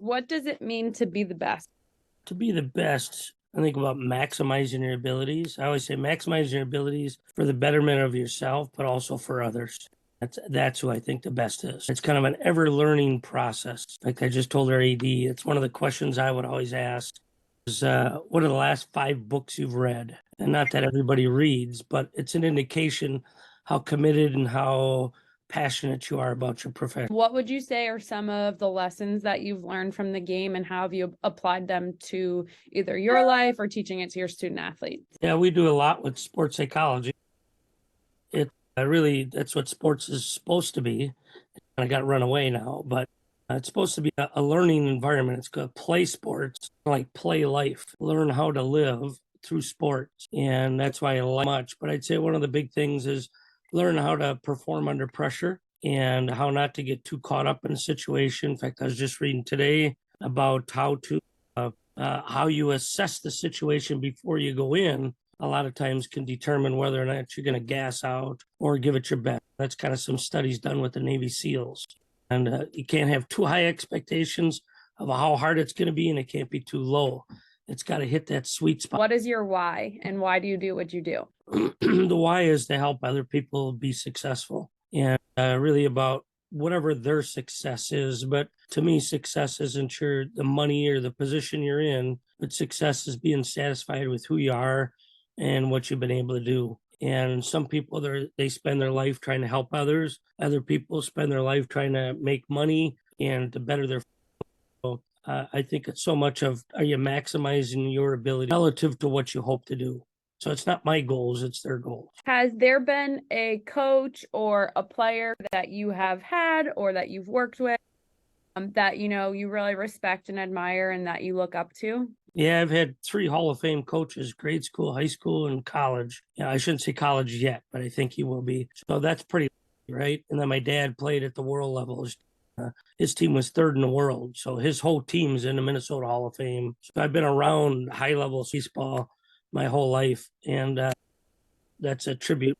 What does it mean to be the best? To be the best, I think about maximizing your abilities. I always say maximize your abilities for the betterment of yourself, but also for others. That's who I think the best is. It's kind of an ever learning process. Like I just told our AD, it's one of the questions I would always ask is, what are the last 5 books you've read? And not that everybody reads, but it's an indication how committed and how passionate you are about your profession. What would you say are some of the lessons that you've learned from the game, and how have you applied them to either your life or teaching it to your student athletes? Yeah, we do a lot with sports psychology. It really, that's what sports is supposed to be. I got run away now, but it's supposed to be a learning environment. It's called play sports, like play life, learn how to live through sports. And that's why I like much. But I'd say one of the big things is learn how to perform under pressure and how not to get too caught up in a situation. In fact, I was just reading today about how you assess the situation before you go in. A lot of times can determine whether or not you're going to gas out or give it your best. That's kind of some studies done with the Navy SEALs. And you can't have too high expectations of how hard it's going to be, and it can't be too low. It's got to hit that sweet spot. What is your why, and why do you do what you do? The why is to help other people be successful, and really about whatever their success is. But to me, success isn't the money or the position you're in, but success is being satisfied with who you are and what you've been able to do. And some people, they spend their life trying to help others. Other people spend their life trying to make money and to better their. I think it's so much of, are you maximizing your ability relative to what you hope to do? So it's not my goals, it's their goals. Has there been a coach or a player that you have had or that you've worked with that you really respect and admire and that you look up to? Yeah, I've had 3 Hall of Fame coaches: grade school, high school, and college. Yeah, I shouldn't say college yet, but I think he will be. So that's pretty right. And then my dad played at the world level. His team was 3rd in the world, so his whole team's in the Minnesota Hall of Fame. So I've been around high level baseball my whole life, and that's a tribute.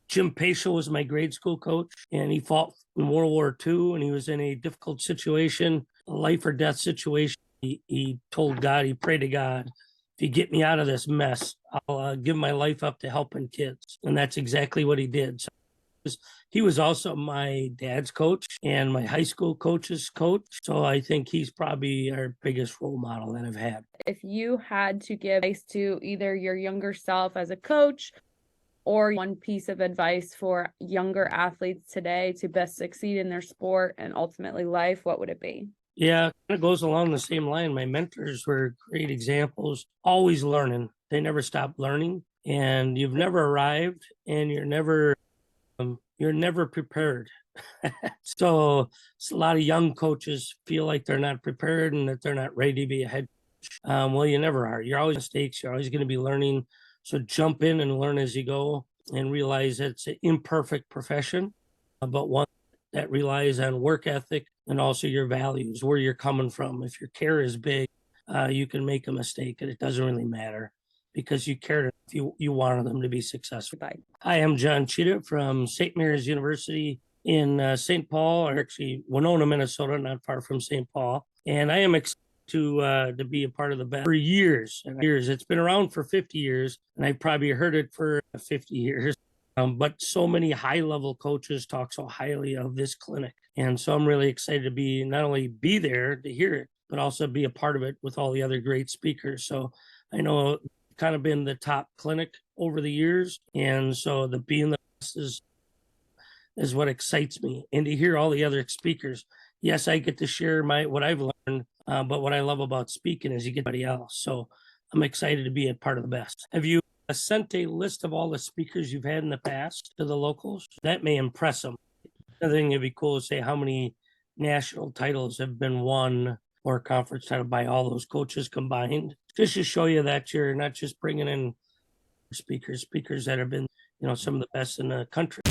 Jim Paschal was my grade school coach, and he fought in World War II, and he was in a difficult situation, a life or death situation. He told God, he prayed to God, if you get me out of this mess, I'll give my life up to helping kids. And that's exactly what he did. So he was also my dad's coach and my high school coach's coach. So I think he's probably our biggest role model that I've had. If you had to give advice to either your younger self as a coach or one piece of advice for younger athletes today to best succeed in their sport and ultimately life, what would it be? Yeah, it goes along the same line. My mentors were great examples, always learning. They never stopped learning, and you've never arrived, and you're never prepared. So a lot of young coaches feel like they're not prepared and that they're not ready to be a head coach. Well, you never are. You're always mistakes. You're always going to be learning. So jump in and learn as you go, and realize that it's an imperfect profession, but one that relies on work ethic and also your values, where you're coming from. If your care is big, you can make a mistake, and it doesn't really matter because you cared if you wanted them to be successful. Hi, I'm John Tschida from St. Mary's University in St. Paul, or actually Winona, Minnesota, not far from St. Paul. And I am excited to be a part of the best for years and years. It's been around for 50 years, and I've probably heard it for 50 years. But so many high-level coaches talk so highly of this clinic. And so I'm really excited to be not only be there to hear it, but also be a part of it with all the other great speakers. So I know it's kind of been the top clinic over the years. And so the being the best is what excites me. And to hear all the other speakers, yes, I get to share what I've learned, but what I love about speaking is you get somebody else. So I'm excited to be a part of the best. Have you sent a list of all the speakers you've had in the past to the locals? That may impress them. Another thing it'd be cool to say how many national titles have been won or conference title by all those coaches combined, just to show you that you're not just bringing in speakers that have been, some of the best in the country.